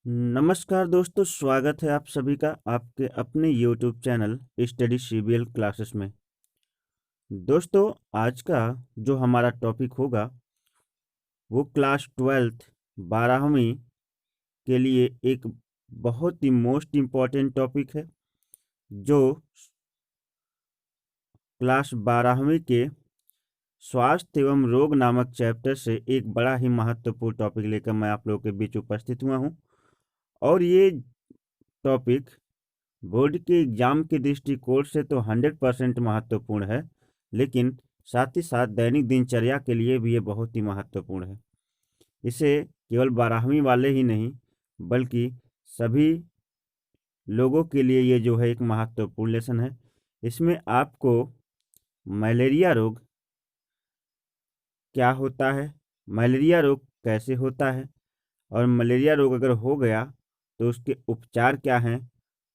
नमस्कार दोस्तों, स्वागत है आप सभी का आपके अपने YouTube channel study CBL classes में। दोस्तों, आज का जो हमारा टॉपिक होगा वो क्लास 12th 12वीं के लिए एक बहुत ही मोस्ट इम्पॉर्टेंट टॉपिक है, जो क्लास 12वीं के स्वास्थ्य एवं रोग नामक चैप्टर से एक बड़ा ही महत्वपूर्ण टॉपिक लेकर मैं आप लोगों के बीच उपस्थित हुआ हूँ। और ये टॉपिक बोर्ड के एग्जाम के दृष्टिकोण से तो 100% महत्वपूर्ण है, लेकिन साथ ही साथ दैनिक दिनचर्या के लिए भी ये बहुत ही महत्वपूर्ण है। इसे केवल 12वीं वाले ही नहीं बल्कि सभी लोगों के लिए ये जो है एक महत्वपूर्ण लेसन है। इसमें आपको मलेरिया रोग क्या होता है, मलेरिया रोग कैसे होता है, और मलेरिया रोग अगर हो गया तो उसके उपचार क्या हैं,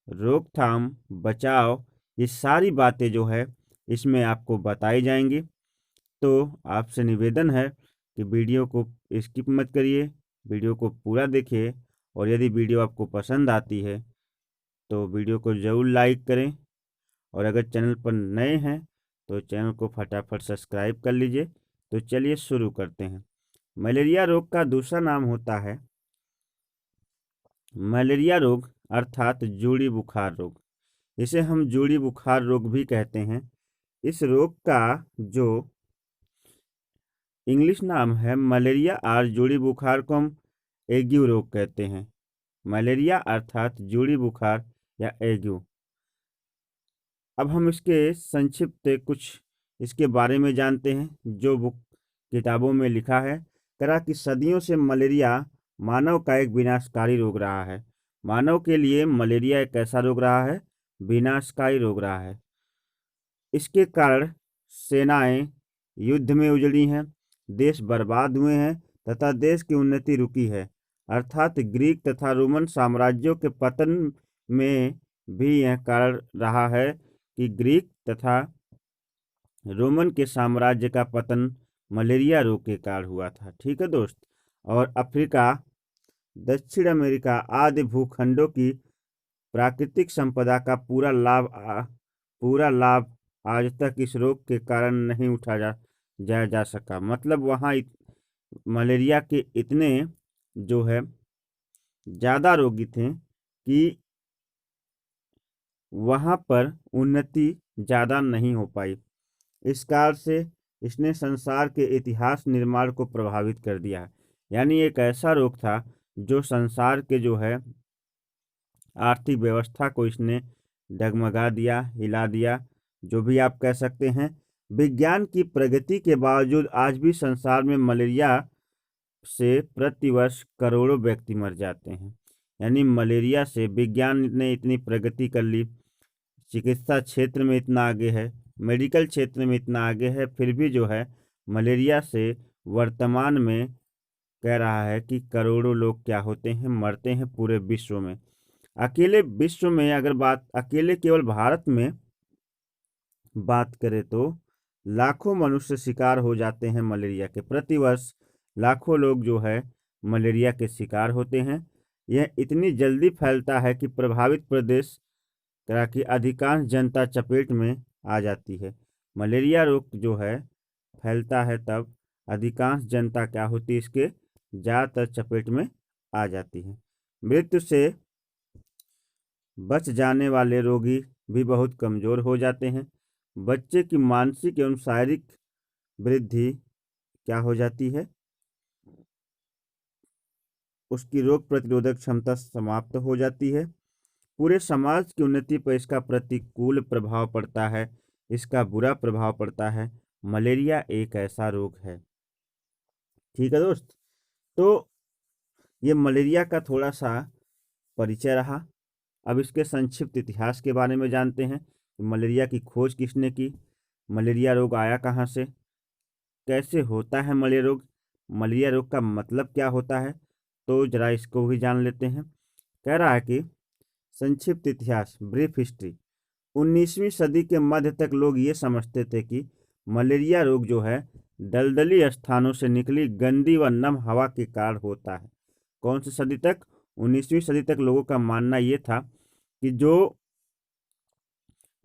रोकथाम, बचाव, ये सारी बातें जो है इसमें आपको बताई जाएंगी। तो आपसे निवेदन है कि वीडियो को स्किप मत करिए, वीडियो को पूरा देखिए, और यदि वीडियो आपको पसंद आती है तो वीडियो को ज़रूर लाइक करें, और अगर चैनल पर नए हैं तो चैनल को फटाफट सब्सक्राइब कर लीजिए। तो चलिए शुरू करते हैं। मलेरिया रोग का दूसरा नाम होता है मलेरिया रोग अर्थात जूड़ी बुखार रोग। इसे हम जूड़ी बुखार रोग भी कहते हैं। इस रोग का जो इंग्लिश नाम है मलेरिया, और जूड़ी बुखार को हम एग्यू रोग कहते हैं। मलेरिया अर्थात जूड़ी बुखार या एग्यू। अब हम इसके संक्षिप्त कुछ इसके बारे में जानते हैं, जो बुक किताबों में लिखा है। करा कि सदियों से मलेरिया मानव का एक विनाशकारी रोग रहा है। मानव के लिए मलेरिया एक ऐसा रोग रहा है, विनाशकारी रोग रहा है। इसके कारण सेनाएं युद्ध में उजड़ी हैं, देश बर्बाद हुए हैं तथा देश की उन्नति रुकी है। अर्थात ग्रीक तथा रोमन साम्राज्यों के पतन में भी यह कारण रहा है कि ग्रीक तथा रोमन के साम्राज्य का पतन मलेरिया रोग के कारण हुआ था। ठीक है दोस्त। और अफ्रीका, दक्षिण अमेरिका आदि भूखंडों की प्राकृतिक संपदा का पूरा लाभ आज तक इस रोग के कारण नहीं जाया जा सका। मतलब वहाँ मलेरिया के इतने जो है ज़्यादा रोगी थे कि वहाँ पर उन्नति ज़्यादा नहीं हो पाई। इस कारण से इसने संसार के इतिहास निर्माण को प्रभावित कर दिया है। यानी एक ऐसा रोग था जो संसार के जो है आर्थिक व्यवस्था को इसने डगमगा दिया, हिला दिया, जो भी आप कह सकते हैं। विज्ञान की प्रगति के बावजूद आज भी संसार में मलेरिया से प्रतिवर्ष करोड़ों व्यक्ति मर जाते हैं। यानी मलेरिया से विज्ञान ने इतनी प्रगति कर ली, चिकित्सा क्षेत्र में इतना आगे है, मेडिकल क्षेत्र में इतना आगे है, फिर भी जो है मलेरिया से वर्तमान में कह रहा है कि करोड़ों लोग क्या होते हैं, मरते हैं पूरे विश्व में। अकेले विश्व में अकेले केवल भारत में बात करें तो लाखों मनुष्य शिकार हो जाते हैं मलेरिया के। प्रतिवर्ष लाखों लोग जो है मलेरिया के शिकार होते हैं। यह इतनी जल्दी फैलता है कि प्रभावित प्रदेश की अधिकांश जनता चपेट में आ जाती है। मलेरिया रोग जो है फैलता है तब अधिकांश जनता क्या होती है, इसके ज़्यादातर चपेट में आ जाती है। मृत्यु से बच जाने वाले रोगी भी बहुत कमज़ोर हो जाते हैं। बच्चे की मानसिक एवं शारीरिक वृद्धि क्या हो जाती है, उसकी रोग प्रतिरोधक क्षमता समाप्त हो जाती है। पूरे समाज की उन्नति पर इसका प्रतिकूल प्रभाव पड़ता है, इसका बुरा प्रभाव पड़ता है। मलेरिया एक ऐसा रोग है। ठीक है दोस्त। तो ये मलेरिया का थोड़ा सा परिचय रहा। अब इसके संक्षिप्त इतिहास के बारे में जानते हैं। मलेरिया की खोज किसने की, मलेरिया रोग आया कहाँ से, कैसे होता है मलेरिया रोग का मतलब क्या होता है, तो जरा इसको भी जान लेते हैं। कह रहा है कि संक्षिप्त इतिहास, ब्रीफ हिस्ट्री। 19वीं सदी के मध्य तक लोग ये समझते थे कि मलेरिया रोग जो है दलदली स्थानों से निकली गंदी व नम हवा के कारण होता है। कौन सी सदी तक? 19वीं सदी तक लोगों का मानना ये था कि जो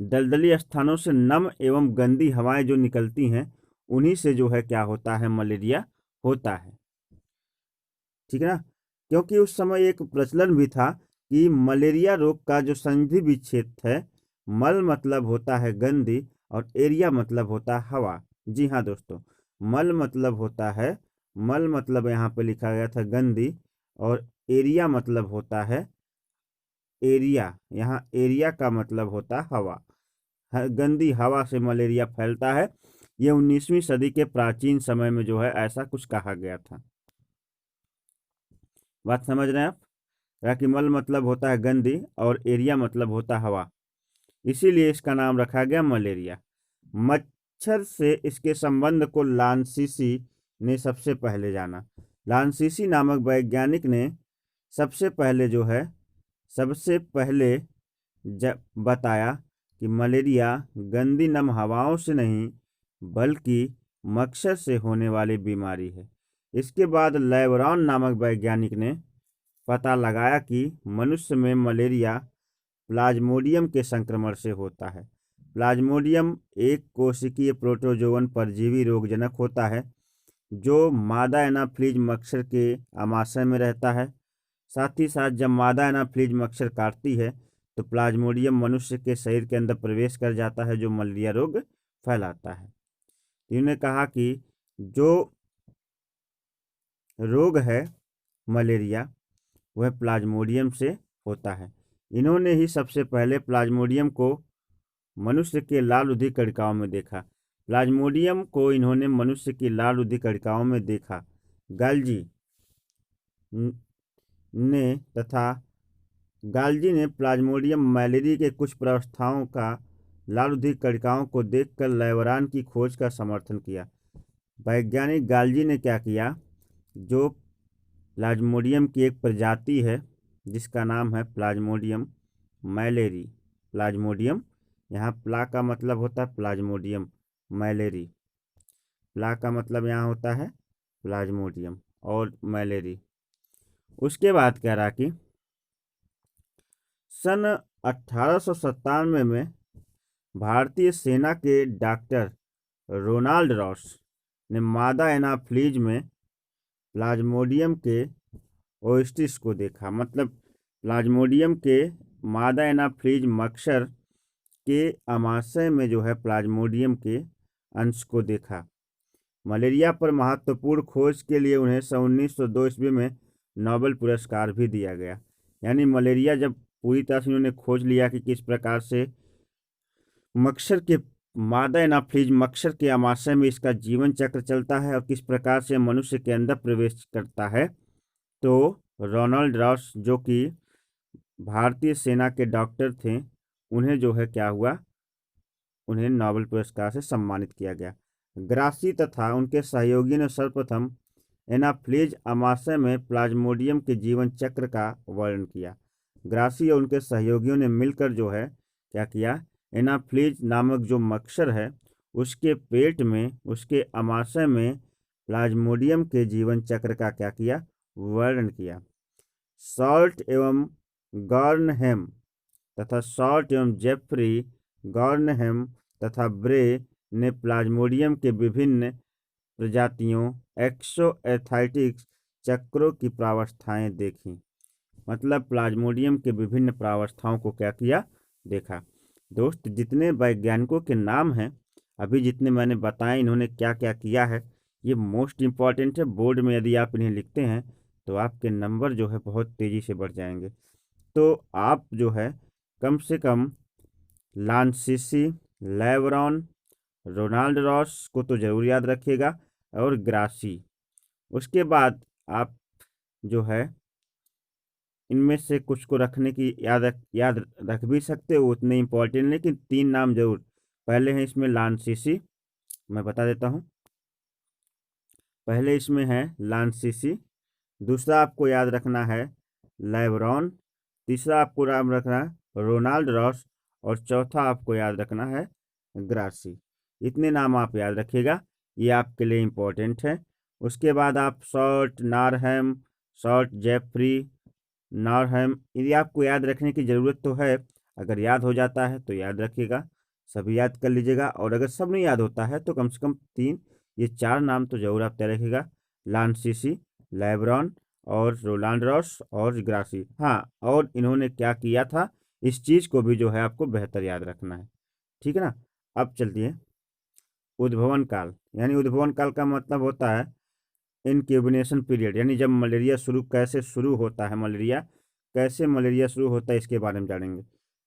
दलदली स्थानों से नम एवं गंदी हवाएं जो निकलती हैं, उन्हीं से जो है क्या होता है, मलेरिया होता है। ठीक है ना। क्योंकि उस समय एक प्रचलन भी था कि मलेरिया रोग का जो संधि विच्छेद है, मल मतलब होता है गंदी और एरिया मतलब होता है हवा। जी हाँ दोस्तों, मल मतलब होता है, मल मतलब यहाँ पे लिखा गया था गंदी, और एरिया मतलब होता है एरिया, यहाँ एरिया का मतलब होता है हवा। गंदी हवा से मलेरिया फैलता है। ये 19वीं सदी के प्राचीन समय में जो है ऐसा कुछ कहा गया था। बात समझ रहे हैं आप? कि मल मतलब होता है गंदी और एरिया मतलब होता है हवा, इसीलिए इसका नाम रखा गया मलेरिया। मच्छर से इसके संबंध को लांसीसी ने सबसे पहले जाना। लांसीसी नामक वैज्ञानिक ने सबसे पहले बताया कि मलेरिया गंदी नम हवाओं से नहीं बल्कि मच्छर से होने वाली बीमारी है। इसके बाद लेवरॉन नामक वैज्ञानिक ने पता लगाया कि मनुष्य में मलेरिया प्लाज्मोडियम के संक्रमण से होता है। प्लाज्मोडियम एक कोशिकीय प्रोटोजोवन परजीवी रोगजनक होता है जो मादा एनाफ्लीज मच्छर के आमाशय में रहता है। साथ ही साथ जब मादा एनाफ्लीज मच्छर काटती है तो प्लाज्मोडियम मनुष्य के शरीर के अंदर प्रवेश कर जाता है, जो मलेरिया रोग फैलाता है। इन्होंने कहा कि जो रोग है मलेरिया वह प्लाज्मोडियम से होता है। इन्होंने ही सबसे पहले प्लाज्मोडियम को मनुष्य के लाल रुधिर कणिकाओं में देखा। प्लाज्मोडियम को इन्होंने मनुष्य की लाल रुधिर कणिकाओं में देखा। गाल्जी ने प्लाज्मोडियम मैलेरी के कुछ प्रावस्थाओं का लाल रुधिर कणिकाओं को देखकर लेवरान की खोज का समर्थन किया। वैज्ञानिक गाल्जी ने क्या किया, जो प्लाज्मोडियम की एक प्रजाति है जिसका नाम है प्लाज्मोडियम मैलेरी। प्लाज्मोडियम, यहाँ प्ला का मतलब होता है प्लाज्मोडियम, मैलेरी प्ला का मतलब यहाँ होता है प्लाज्मोडियम और मैलेरी। उसके बाद कह रहा कि सन 1897 में भारतीय सेना के डॉक्टर रोनाल्ड रॉस ने मादा एनाफ्लीज में प्लाज्मोडियम के ओएस्टिस को देखा। मतलब प्लाज्मोडियम के मादा एनाफ्लीज मच्छर के आमाशय में जो है प्लाज्मोडियम के अंश को देखा। मलेरिया पर महत्वपूर्ण खोज के लिए उन्हें 1902 ईस्वी में नोबेल पुरस्कार भी दिया गया। यानी मलेरिया जब पूरी तरह से उन्होंने खोज लिया कि किस प्रकार से मच्छर के मादा एनाफ्लीज मच्छर के आमाशय में इसका जीवन चक्र चलता है और किस प्रकार से मनुष्य के अंदर प्रवेश करता है, तो रोनाल्ड रॉस जो कि भारतीय सेना के डॉक्टर थे, उन्हें जो है क्या हुआ, उन्हें नोबेल पुरस्कार से सम्मानित किया गया। ग्रासी तथा उनके सहयोगी ने सर्वप्रथम एनाफ्लीज आमाशय में प्लाज्मोडियम के जीवन चक्र का वर्णन किया। ग्रासी और उनके सहयोगियों ने मिलकर जो है क्या किया, एनाफ्लीज नामक जो मच्छर है उसके पेट में, उसके आमाशय में प्लाज्मोडियम के जीवन चक्र का क्या किया, वर्णन किया। सॉल्ट एवं गॉर्नहेम जेफरी गॉर्नहेम तथा ब्रे ने प्लाज्मोडियम के विभिन्न प्रजातियों एक्सोएथाइटिक्स चक्रों की प्रावस्थाएं देखी। मतलब प्लाज्मोडियम के विभिन्न प्रावस्थाओं को क्या किया, देखा। दोस्त, जितने वैज्ञानिकों के नाम हैं अभी जितने मैंने बताए, इन्होंने क्या क्या किया है, ये मोस्ट इम्पॉर्टेंट है। बोर्ड में यदि आप इन्हें लिखते हैं तो आपके नंबर जो है बहुत तेज़ी से बढ़ जाएंगे। तो आप जो है कम से कम लांसीसी, लेवरॉन, रोनाल्ड रॉस को तो ज़रूर याद रखिएगा और ग्रासी। उसके बाद आप जो है इनमें से कुछ को रखने की याद रख भी सकते हो, उतने इम्पोर्टेंट, लेकिन 3 नाम जरूर। पहले है इसमें लांसीसी, मैं बता देता हूँ। पहले इसमें है लांसीसी, दूसरा आपको याद रखना है लेवरॉन, तीसरा आपको नाम रखना है रोनाल्ड रॉस और चौथा आपको याद रखना है ग्रासी। इतने नाम आप याद रखिएगा, ये आपके लिए इम्पोर्टेंट है। उसके बाद आप सॉल्ट नारहेम, सॉल्ट जेफरी, नॉरहेम। यदि आपको याद रखने की ज़रूरत तो है, अगर याद हो जाता है तो याद रखिएगा, सभी याद कर लीजिएगा, और अगर सब नहीं याद होता है तो कम से कम 3 ये 4 नाम तो ज़रूर आप तय रखिएगा, लांसीसी, लेब्रॉन और रोलांड रॉस और ग्रासी। हाँ, और इन्होंने क्या किया था, इस चीज़ को भी जो है आपको बेहतर याद रखना है, ठीक है ना। अब चलते उद्भवन काल, यानी उद्भवन काल का मतलब होता है इनक्यूबेशन पीरियड, यानी जब मलेरिया कैसे शुरू होता है, मलेरिया शुरू होता है इसके बारे में जानेंगे।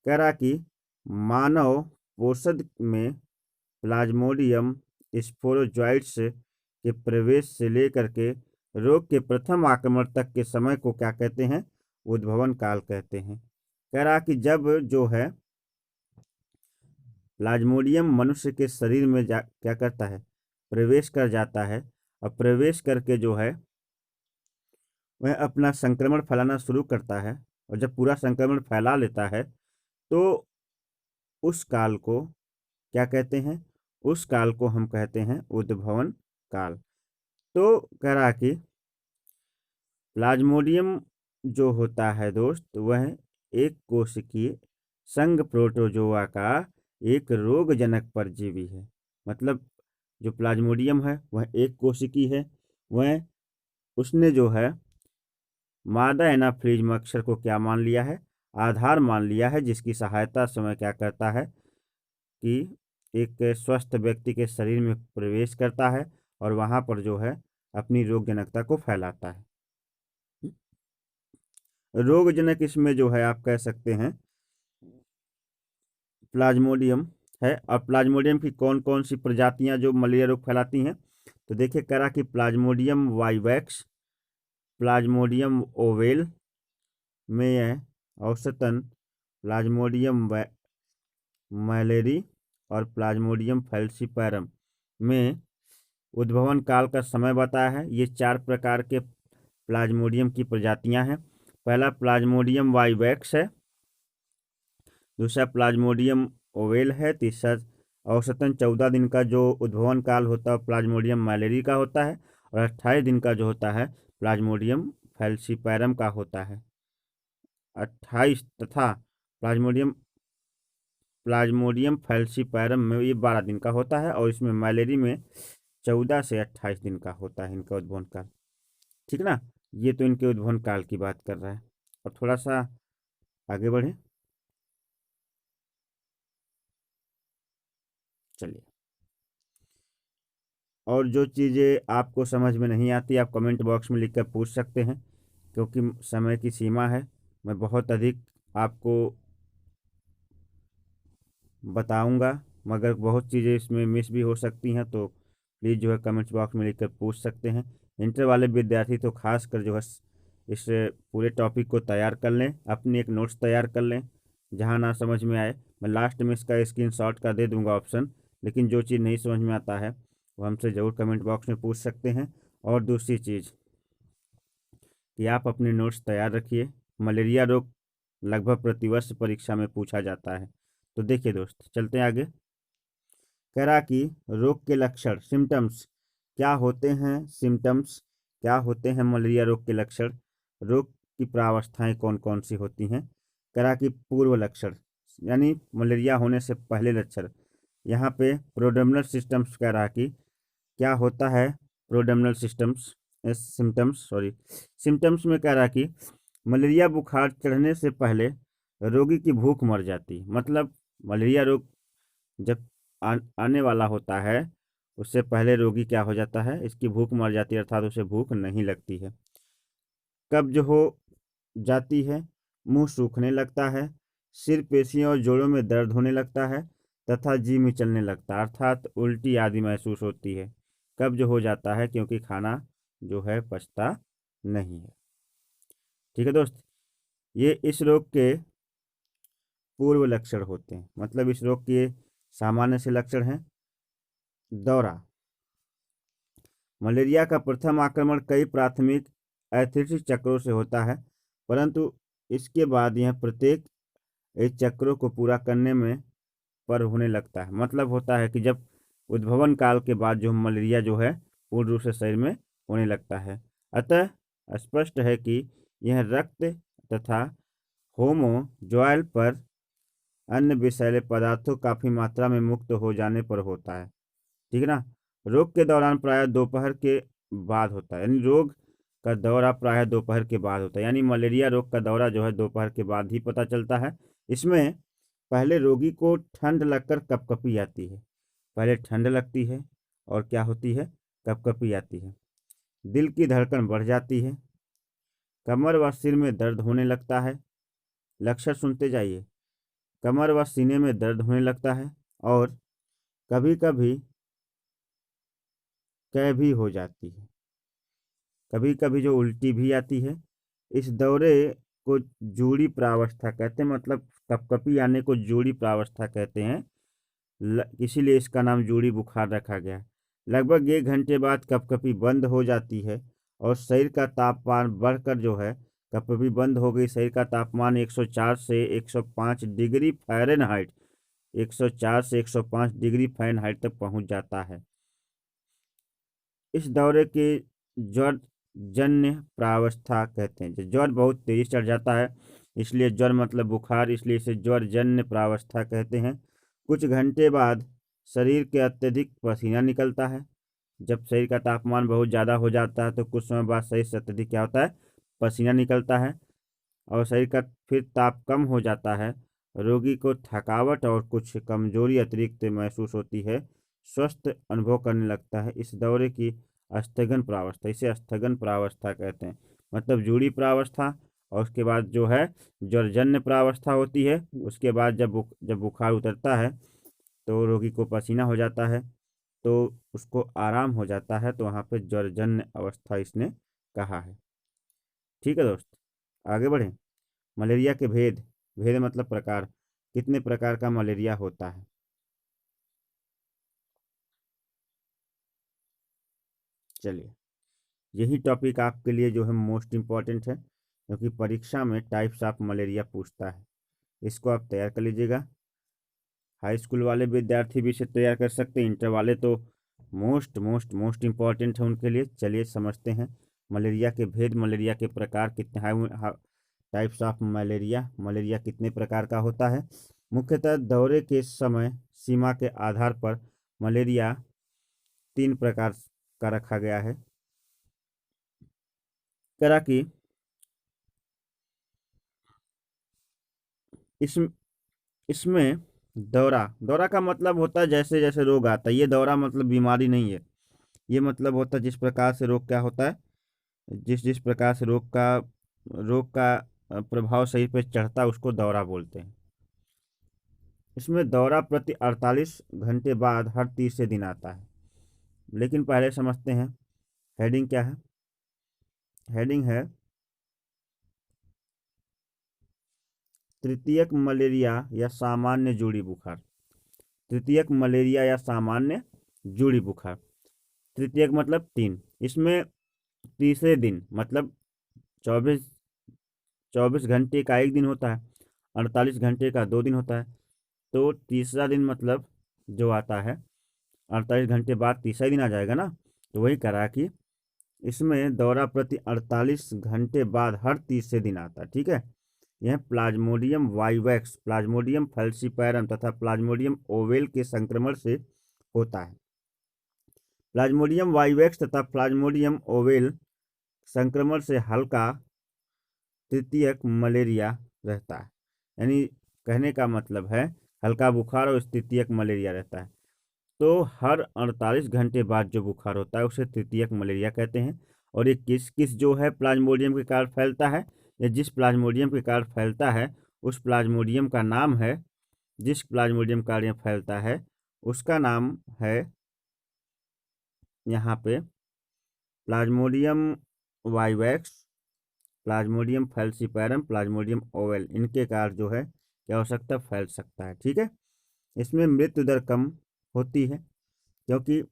कह रहा कि मानव पोषद में प्लाज्मोडियम स्पोरोजोइट्स के प्रवेश से लेकर के रोग के प्रथम आक्रमण तक के समय को क्या कहते हैं, उद्भवन काल कहते हैं। कह रहा कि जब जो है प्लाज्मोडियम मनुष्य के शरीर में क्या करता है, प्रवेश कर जाता है, और प्रवेश करके जो है वह अपना संक्रमण फैलाना शुरू करता है, और जब पूरा संक्रमण फैला लेता है तो उस काल को क्या कहते हैं, उस काल को हम कहते हैं उद्भवन काल। तो कह रहा कि प्लाज्मोडियम जो होता है दोस्त, वह एक कोशिकीय संघ प्रोटोजोआ का एक रोगजनक परजीवी है। मतलब जो प्लाज्मोडियम है वह एक कोशिकी है, वह उसने जो है मादा एनाफ्लीज मच्छर को क्या मान लिया है, आधार मान लिया है, जिसकी सहायता से वह क्या करता है कि एक स्वस्थ व्यक्ति के शरीर में प्रवेश करता है और वहां पर जो है अपनी रोगजनकता को फैलाता है। रोगजनक इसमें जो है आप कह सकते हैं प्लाज्मोडियम है। और प्लाज्मोडियम की कौन कौन सी प्रजातियां जो मलेरिया रोग फैलाती हैं, तो देखिए करा कि प्लाज्मोडियम वाइवैक्स, प्लाज्मोडियम ओवेल में औसतन प्लाज्मोडियम मैलेरी और प्लाज्मोडियम फैल्सीपैरम में उद्भवन काल का समय बताया है। ये 4 प्रकार के प्लाज्मोडियम की प्रजातियां हैं। पहला प्लाज्मोडियम वाइवैक्स है, दूसरा प्लाज्मोडियम ओवेल है, तीसरा औसतन 14 दिन का जो उद्भवन काल होता है प्लाज्मोडियम मैलेरी का होता है, और 28 दिन का जो होता है प्लाज्मोडियम फैल्सीपैरम का होता है। 28 तथा प्लाज्मोडियम फैल्सीपैरम में ये 12 दिन का होता है, और इसमें मैलेरी में 14 से 28 दिन का होता है इनका उद्भवन काल, ठीक ना। ये तो इनके उद्भवन काल की बात कर रहा है। और थोड़ा सा आगे बढ़े, चलिए। और जो चीज़ें आपको समझ में नहीं आती आप कमेंट बॉक्स में लिखकर पूछ सकते हैं, क्योंकि समय की सीमा है, मैं बहुत अधिक आपको बताऊंगा, मगर बहुत चीज़ें इसमें मिस भी हो सकती हैं, तो प्लीज़ जो है कमेंट्स बॉक्स में लिखकर पूछ सकते हैं। इंटर वाले विद्यार्थी तो खास कर जो है इस पूरे टॉपिक को तैयार कर लें, अपनी एक नोट्स तैयार कर लें, जहाँ ना समझ में आए मैं लास्ट में इसका स्क्रीनशॉट का दे दूंगा ऑप्शन, लेकिन जो चीज़ नहीं समझ में आता है वो हमसे ज़रूर कमेंट बॉक्स में पूछ सकते हैं। और दूसरी चीज़ कि आप अपने नोट्स तैयार रखिए, मलेरिया रोग लगभग प्रतिवर्ष परीक्षा में पूछा जाता है। तो देखिए दोस्त, चलते हैं आगे। कह रहा कि रोग के लक्षण सिम्टम्स क्या होते हैं, सिम्टम्स क्या होते हैं मलेरिया रोग के लक्षण, रोग की प्रावस्थाएं कौन कौन सी होती हैं। कह रहा कि पूर्व लक्षण यानी मलेरिया होने से पहले लक्षण, यहाँ पे प्रोडर्मल सिस्टम्स कह रहा कि क्या होता है, प्रोडर्मल सिम्टम्स में कह रहा कि मलेरिया बुखार चढ़ने से पहले रोगी की भूख मर जाती। मतलब मलेरिया रोग जब आने वाला होता है उससे पहले रोगी क्या हो जाता है, इसकी भूख मर जाती है, अर्थात उसे भूख नहीं लगती है। कब्ज हो जाती है, मुंह सूखने लगता है, सिर पेशियों और जोड़ों में दर्द होने लगता है तथा जी में चलने लगता है, अर्थात उल्टी आदि महसूस होती है। कब्ज हो जाता है क्योंकि खाना जो है पचता नहीं है। ठीक है दोस्त, ये इस रोग के पूर्व लक्षण होते हैं। मतलब इस रोग के सामान्य से लक्षण हैं। दौरा, मलेरिया का प्रथम आक्रमण कई प्राथमिक एथिलिटिक चक्रों से होता है, परंतु इसके बाद यह प्रत्येक इस चक्रों को पूरा करने में पर होने लगता है। मतलब होता है कि जब उद्भवन काल के बाद जो मलेरिया जो है पूर्ण रूप से शरीर में होने लगता है। अतः स्पष्ट है कि यह रक्त तथा होमोजोयल पर अन्य विषैले पदार्थों काफ़ी मात्रा में मुक्त हो जाने पर होता है। ठीक है ना। रोग के दौरान प्रायः दोपहर के बाद होता है, यानी रोग का दौरा प्रायः दोपहर के बाद होता है, यानी मलेरिया रोग का दौरा जो है दोपहर के बाद ही पता चलता है। इसमें पहले रोगी को ठंड लगकर कपकपी आती है, पहले ठंड लगती है और क्या होती है, कपकपी आती है। दिल की धड़कन बढ़ जाती है, कमर व सिर में दर्द होने लगता है। लक्षण सुनते जाइए। कमर व सीने में दर्द होने लगता है और कभी कभी कै भी हो जाती है, कभी कभी जो उल्टी भी आती है। इस दौरे को जूड़ी प्रावस्था कहते हैं, मतलब कपकपी आने को जूड़ी प्रावस्था कहते हैं, इसीलिए इसका नाम जूड़ी बुखार रखा गया है। लगभग 1 घंटे बाद कपकपी बंद हो जाती है और शरीर का तापमान बढ़कर जो है, कपकपी बंद हो गई, शरीर का तापमान 104 से 105 डिग्री फ़ारेनहाइट 104 से 105 डिग्री फ़ारेनहाइट तक पहुंच जाता है। इस दौरे के ज्वर जन्य प्रावस्था कहते हैं। जब ज्वर बहुत तेजी से चढ़ जाता है, इसलिए ज्वर मतलब बुखार, इसलिए इसे ज्वर जन्य प्रावस्था कहते हैं। कुछ घंटे बाद शरीर के अत्यधिक पसीना निकलता है। जब शरीर का तापमान बहुत ज़्यादा हो जाता है तो कुछ समय बाद शरीर से अत्यधिक क्या होता है, पसीना निकलता है और शरीर का फिर ताप कम हो जाता है। रोगी को थकावट और कुछ कमजोरी अतिरिक्त महसूस होती है, स्वस्थ अनुभव करने लगता है। इस दौरे की स्थगन प्रावस्था, इसे स्थगन प्रावस्था कहते हैं, मतलब जूड़ी प्रावस्था, और उसके बाद जो है ज्वरजन्य प्रावस्था होती है। उसके बाद जब बुखार उतरता है तो रोगी को पसीना हो जाता है, तो उसको आराम हो जाता है, तो वहाँ पे ज्वरजन्य अवस्था इसने कहा है। ठीक है दोस्त, आगे बढ़ें। मलेरिया के भेद, भेद मतलब प्रकार, कितने प्रकार का मलेरिया होता है। चलिए, यही टॉपिक आपके लिए जो है मोस्ट इम्पॉर्टेंट है, क्योंकि परीक्षा में टाइप्स ऑफ मलेरिया पूछता है। इसको आप तैयार कर लीजिएगा। हाई स्कूल वाले विद्यार्थी भी इसे तैयार कर सकते हैं, इंटर वाले तो मोस्ट इम्पॉर्टेंट है उनके लिए। चलिए समझते हैं मलेरिया के भेद, मलेरिया के प्रकार कितने हैं, टाइप्स ऑफ मलेरिया, मलेरिया कितने प्रकार का होता है। मुख्यतः दौरे के समय सीमा के आधार पर मलेरिया 3 प्रकार का रखा गया है। तरह की इस इसमें दौरा, दौरा का मतलब होता है जैसे जैसे रोग आता है। ये दौरा मतलब बीमारी नहीं है, ये मतलब होता है जिस प्रकार से रोग क्या होता है, जिस जिस प्रकार से रोग का प्रभाव शरीर पर चढ़ता है उसको दौरा बोलते हैं। इसमें दौरा प्रति 48 घंटे बाद हर तीसरे दिन आता है। लेकिन पहले समझते हैं हेडिंग क्या है। हेडिंग है तृतीयक मलेरिया या सामान्य जूड़ी बुखार। तृतीयक मलेरिया या सामान्य जूड़ी बुखार। तृतीयक मतलब 3, इसमें तीसरे दिन मतलब 24 घंटे का एक दिन होता है, 48 घंटे का 2 दिन होता है। तो तीसरा दिन मतलब जो आता है 48 घंटे बाद तीसरा दिन आ जाएगा ना, तो वही करा कि इसमें दौरा प्रति 48 घंटे बाद हर तीसरे दिन आता है। ठीक है। यह प्लाज्मोडियम वाइवैक्स, प्लाज्मोडियम फैल्सीपैरम तथा प्लाज्मोडियम ओवेल के संक्रमण से होता है। प्लाज्मोडियम वाइवैक्स तथा प्लाज्मोडियम ओवेल संक्रमण से हल्का तृतीयक मलेरिया रहता है, यानी कहने का मतलब है हल्का बुखार और तृतीयक मलेरिया रहता है। तो हर 48 घंटे बाद जो बुखार होता है उसे तृतीयक मलेरिया कहते हैं। और ये किस किस जो है प्लाज्मोडियम के कारण फैलता है, या जिस प्लाज्मोडियम के कारण फैलता है उस प्लाज्मोडियम का नाम है, जिस प्लाज्मोडियम के कारण फैलता है उसका नाम है यहाँ पे Plasmodium vivax, Plasmodium falciparum, Plasmodium oval, इनके कारण जो है क्या हो सकता है, फैल सकता है। ठीक है। इसमें मृत्यु दर कम होती है क्योंकि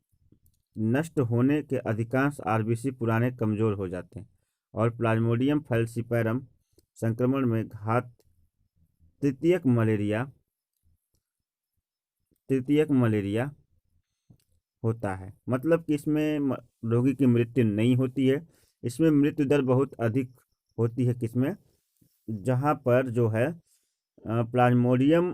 नष्ट होने के अधिकांश आरबीसी पुराने कमज़ोर हो जाते हैं। और प्लाज्मोडियम फैल्सीपैरम संक्रमण में घात तृतीयक मलेरिया होता है, मतलब कि इसमें रोगी की मृत्यु नहीं होती है। इसमें मृत्यु दर बहुत अधिक होती है, किसमें, जहाँ पर जो है प्लाज्मोडियम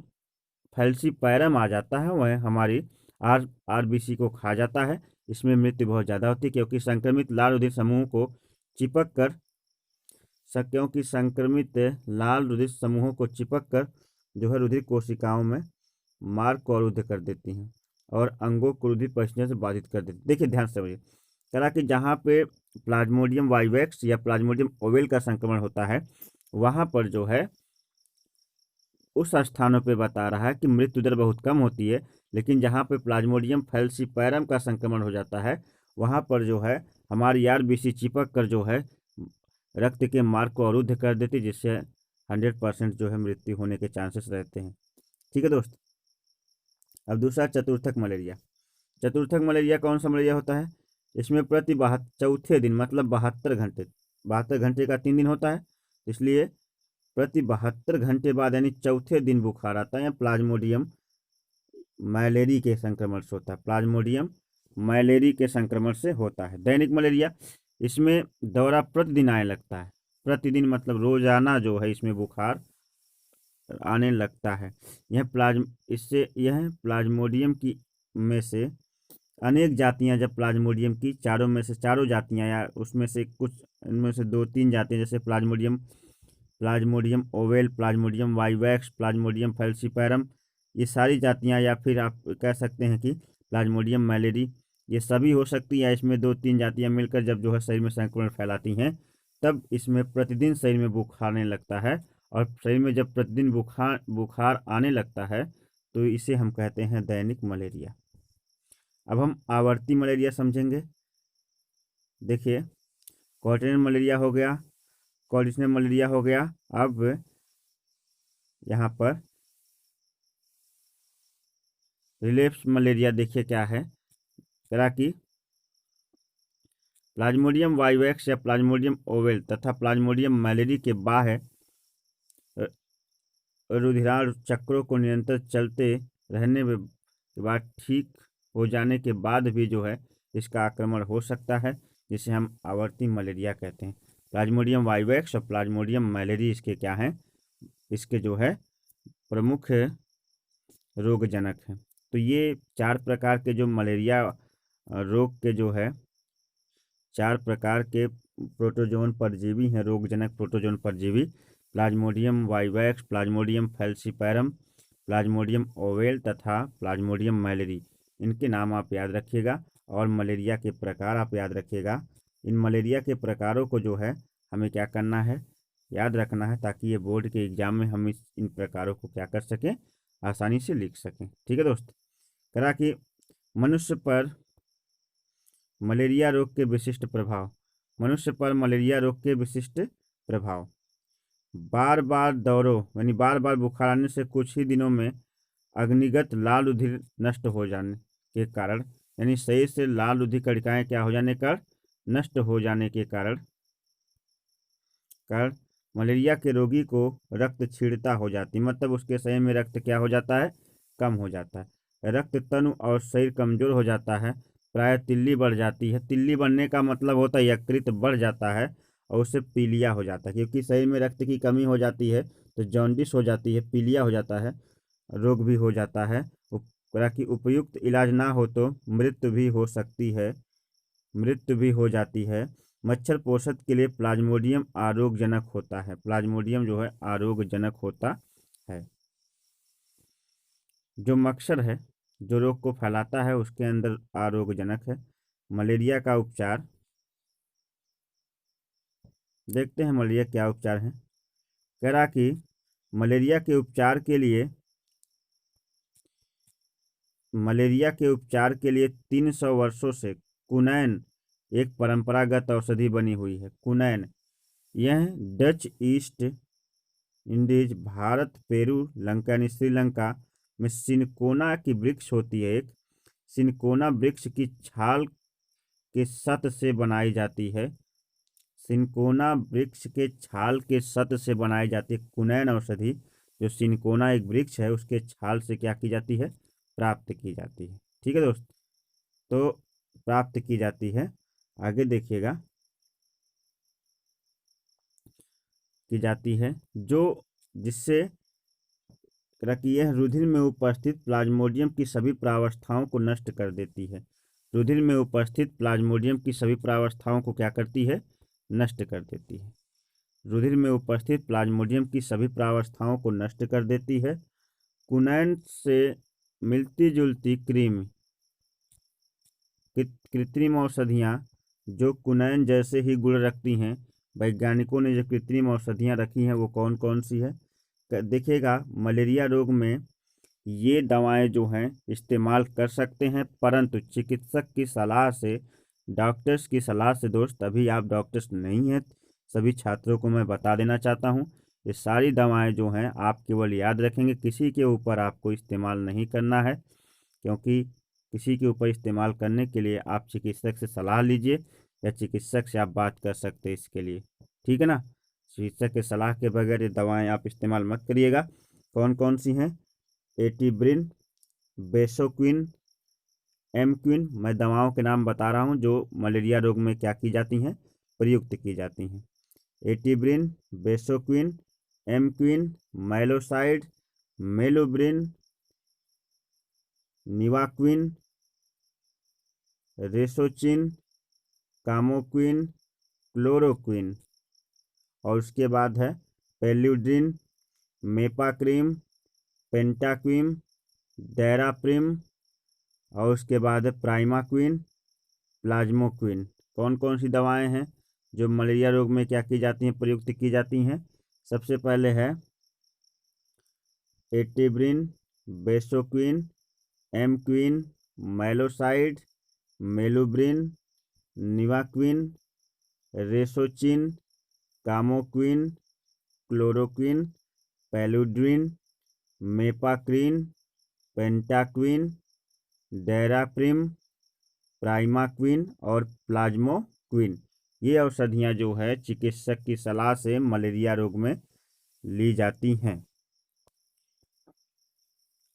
फैल्सीपैरम आ जाता है, वह हमारी आरबीसी को खा जाता है। इसमें मृत्यु बहुत ज़्यादा होती है, क्योंकि संक्रमित लाल रुधिर समूह को चिपक कर जो है रुधिर कोशिकाओं में मार्ग को अवरुद्ध कर देती हैं और अंगों को रुधिर पहुंचने से बाधित कर देती। देखिए ध्यान से समझिए, कहा कि जहाँ पे प्लाज्मोडियम वाइवेक्स या प्लाज्मोडियम ओवेल का संक्रमण होता है, वहाँ पर जो है उस स्थानों पे बता रहा है कि मृत्यु दर बहुत कम होती है, लेकिन जहाँ पे प्लाज्मोडियम फैल्सीपैरम का संक्रमण हो जाता है, वहाँ पर जो है हमारी आरबीसी चिपक कर जो है रक्त के मार्ग को अवरुद्ध कर देती, जिससे 100% जो है मृत्यु होने के चांसेस रहते हैं। ठीक है दोस्त। अब दूसरा चतुर्थक मलेरिया। चतुर्थक मलेरिया कौन सा मलेरिया होता है? इसमें प्रति चौथे दिन, मतलब 72 घंटे का 3 दिन होता है, इसलिए प्रति 72 घंटे बाद यानी चौथे दिन बुखार आता है या प्लाज्मोडियम मैलेरी के संक्रमण से होता है। प्लाज्मोडियम मैलेरी के संक्रमण से होता है। दैनिक मलेरिया, इसमें दौरा प्रतिदिन आने लगता है। प्रतिदिन मतलब रोजाना जो है इसमें बुखार आने लगता है। यह प्लाज्मोडियम की में से अनेक जातियां, जब प्लाज्मोडियम की चारों में से चारों जातियां या उसमें से कुछ, इनमें से 2-3 जातियां, जैसे Plasmodium oval, Plasmodium vivax, Plasmodium falciparum, ये सारी जातियां, या फिर आप कह सकते हैं कि प्लाज्मोडियम मैलेरी, ये सभी हो सकती है। इसमें 2-3 जातियां मिलकर जब जो है शरीर में संक्रमण फैलाती हैं, तब इसमें प्रतिदिन शरीर में बुखार आने लगता है। और शरीर में जब प्रतिदिन बुखार आने लगता है, तो इसे हम कहते हैं दैनिक मलेरिया। अब हम आवर्ती मलेरिया समझेंगे। देखिए, क्वार्टरनरी मलेरिया हो गया, कॉर्डिशनल मलेरिया हो गया। अब यहाँ पर रिलेप्स मलेरिया देखिए क्या है। करा कि प्लाज्मोडियम वाइवैक्स या प्लाज्मोडियम ओवेल तथा प्लाज्मोडियम मैलेरी के बाह्य रुधिराण चक्रों को निरंतर चलते रहने के बाद ठीक हो जाने के बाद भी जो है इसका आक्रमण हो सकता है, जिसे हम आवर्ती मलेरिया कहते हैं। प्लाज्मोडियम वाइवैक्स और प्लाज्मोडियम मैलेरी इसके क्या हैं? इसके जो है प्रमुख रोगजनक हैं। तो ये 4 प्रकार के जो मलेरिया रोग के जो है 4 प्रकार के प्रोटोजोन परजीवी हैं, रोगजनक प्रोटोजोन परजीवी। Plasmodium vivax, Plasmodium falciparum, Plasmodium oval तथा प्लाज्मोडियम मैलेरी। इनके नाम आप याद रखिएगा और मलेरिया के प्रकार आप याद रखिएगा। इन मलेरिया के प्रकारों को जो है हमें क्या करना है, याद रखना है, ताकि ये बोर्ड के एग्जाम में हम इन प्रकारों को क्या कर सकें, आसानी से लिख सकें। ठीक है दोस्त। करा कि मनुष्य पर मलेरिया रोग के विशिष्ट प्रभाव। मनुष्य पर मलेरिया रोग के विशिष्ट प्रभाव, बार बार दौरों यानी बार बार बुखार आने से कुछ ही दिनों में अग्निगत लाल रुधिर नष्ट हो जाने के कारण, यानी शरीर से लाल रुधिर कणिकाएं क्या हो जाने का, नष्ट हो जाने के कारण मलेरिया के रोगी को रक्त क्षीणता हो जाती, मतलब उसके शरीर में रक्त क्या हो जाता है, कम हो जाता है। रक्त तनु और शरीर कमजोर हो जाता है। प्राय तिल्ली बढ़ जाती है। तिल्ली बढ़ने का मतलब होता है यकृत बढ़ जाता है और उससे पीलिया हो जाता है, क्योंकि शरीर में रक्त की कमी हो जाती है तो जॉन्डिस हो जाती है, पीलिया हो जाता है, रोग भी हो जाता है। कि उपयुक्त इलाज ना हो तो मृत्यु भी हो सकती है, मृत्यु भी हो जाती है। मच्छर पोषण के लिए प्लाज्मोडियम आरोग्यजनक होता है। प्लाज्मोडियम जो है आरोग्यजनक होता है। जो मच्छर है जो रोग को फैलाता है उसके अंदर आरोग्यजनक है। मलेरिया का उपचार देखते हैं। मलेरिया क्या उपचार है? कह रहा कि मलेरिया के उपचार के लिए 300 वर्षों से कुनैन एक परंपरागत औषधि बनी हुई है। कुनैन, यह Dutch east Indies, Bharat, Peru, Lanka यानी श्रीलंका में सिनकोना की वृक्ष होती है। एक सिनकोना वृक्ष की छाल के सत से बनाई जाती है। सिनकोना वृक्ष के छाल के सत से बनाई जाती है कुनैन औषधि। जो सिनकोना एक वृक्ष है उसके छाल से क्या की जाती है, प्राप्त की जाती है। ठीक है दोस्त, तो प्राप्त की जाती है। आगे देखिएगा, की जाती है, जो जिससे कि यह रुधिर में उपस्थित प्लाज्मोडियम की सभी प्रावस्थाओं को नष्ट कर देती है। रुधिर में उपस्थित प्लाज्मोडियम की सभी प्रावस्थाओं को क्या करती है? नष्ट कर देती है। रुधिर में उपस्थित प्लाज्मोडियम की सभी प्रावस्थाओं को नष्ट कर देती है। कुनैन से मिलती जुलती कृत्रिम औषधियाँ जो कुनैन जैसे ही गुण रखती हैं, वैज्ञानिकों ने जो कृत्रिम औषधियाँ रखी हैं वो कौन कौन सी है? देखिएगा, मलेरिया रोग में ये दवाएं जो हैं इस्तेमाल कर सकते हैं, परंतु चिकित्सक की सलाह से, डॉक्टर्स की सलाह से दोस्त। अभी आप डॉक्टर्स नहीं हैं, सभी छात्रों को मैं बता देना चाहता हूँ, ये सारी दवाएं जो हैं आप केवल याद रखेंगे, किसी के ऊपर आपको इस्तेमाल नहीं करना है, क्योंकि किसी के ऊपर इस्तेमाल करने के लिए आप चिकित्सक से सलाह लीजिए, या चिकित्सक से आप बात कर सकते हैं इसके लिए, ठीक है ना। चिकित्सक के सलाह के बगैर ये दवाएं आप इस्तेमाल मत करिएगा। कौन कौन सी हैं? एटिब्रिन, बेसोक्विन, एमक्विन। मैं दवाओं के नाम बता रहा हूँ जो मलेरिया रोग में क्या की जाती हैं, प्रयुक्त की जाती हैं। एटिब्रिन, बेसोक्विन, एमक्विन, माइलोसाइड, मेलोब्रिन, निवाक्विन, रेसोचिन, कामोक्विन, क्लोरोक्विन। और उसके बाद है पेल्यूड्रिन, मेपाक्रिम, पेंटाक्विम, डेराप्रिम। और उसके बाद है प्राइमाक्विन, प्लाज्मोक्विन। कौन कौन सी दवाएं हैं जो मलेरिया रोग में क्या की जाती हैं, प्रयुक्त की जाती हैं? सबसे पहले है एटिब्रिन, बेसोक्विन, एमक्विन, माइलोसाइड, मेलुब्रिन, निवाक्विन, रेसोचिन, कामोक्विन, क्लोरोक्विन, पेलुड्रिन, मेपाक्रिन, पेंटाक्विन, डेराप्रिम, प्राइमाक्विन और प्लाज्मोक्विन। ये औषधियाँ जो है चिकित्सक की सलाह से मलेरिया रोग में ली जाती हैं।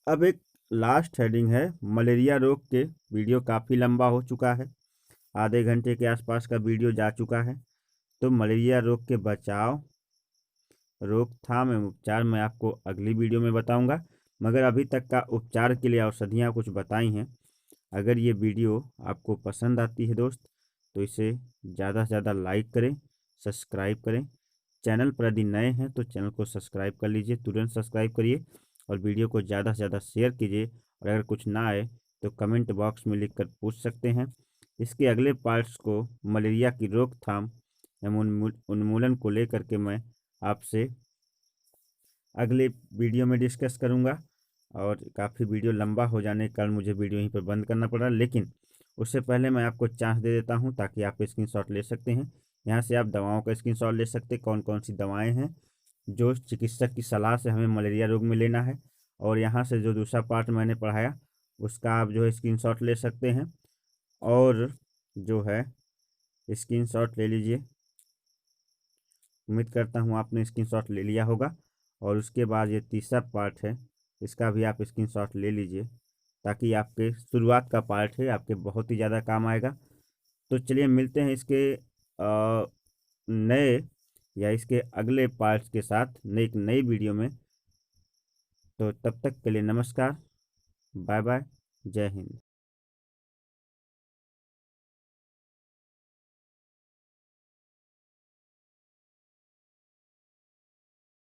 अब एक लास्ट हेडिंग है मलेरिया रोग के। वीडियो काफ़ी लंबा हो चुका है, आधे घंटे के आसपास का वीडियो जा चुका है। तो मलेरिया रोग के बचाव, रोकथाम एवं उपचार मैं आपको अगली वीडियो में बताऊंगा, मगर अभी तक का उपचार के लिए औषधियाँ कुछ बताई हैं। अगर ये वीडियो आपको पसंद आती है दोस्त, तो इसे ज़्यादा से ज़्यादा लाइक करें, सब्सक्राइब करें। चैनल पर यदि नए हैं तो चैनल को सब्सक्राइब कर लीजिए, तुरंत सब्सक्राइब करिए और वीडियो को ज़्यादा से ज़्यादा शेयर कीजिए। और अगर कुछ ना आए तो कमेंट बॉक्स में लिखकर पूछ सकते हैं। इसके अगले पार्ट्स को मलेरिया की रोकथाम एवं उन्मूलन को लेकर के मैं आपसे अगले वीडियो में डिस्कस करूँगा। और काफ़ी वीडियो लंबा हो जाने के कारण मुझे वीडियो यहीं पर बंद करना पड़ा, लेकिन उससे पहले मैं आपको चांस दे देता हूं ताकि आप स्क्रीनशॉट ले सकते हैं। यहां से आप दवाओं का स्क्रीनशॉट ले सकते हैं, कौन कौन सी दवाएं हैं जो चिकित्सक की सलाह से हमें मलेरिया रोग में लेना है। और यहाँ से जो दूसरा पार्ट मैंने पढ़ाया उसका आप जो है स्क्रीनशॉट ले सकते हैं, और जो है स्क्रीनशॉट ले लीजिए। उम्मीद करता हूँ आपने स्क्रीनशॉट ले लिया होगा। और उसके बाद ये तीसरा पार्ट है, इसका भी आप स्क्रीनशॉट ले लीजिए, ताकि आपके शुरुआत का पार्ट है, आपके बहुत ही ज़्यादा काम आएगा। तो चलिए मिलते हैं इसके नए या इसके अगले पार्ट्स के साथ एक नई वीडियो में। तो तब तक के लिए नमस्कार, बाय बाय, जय हिंद।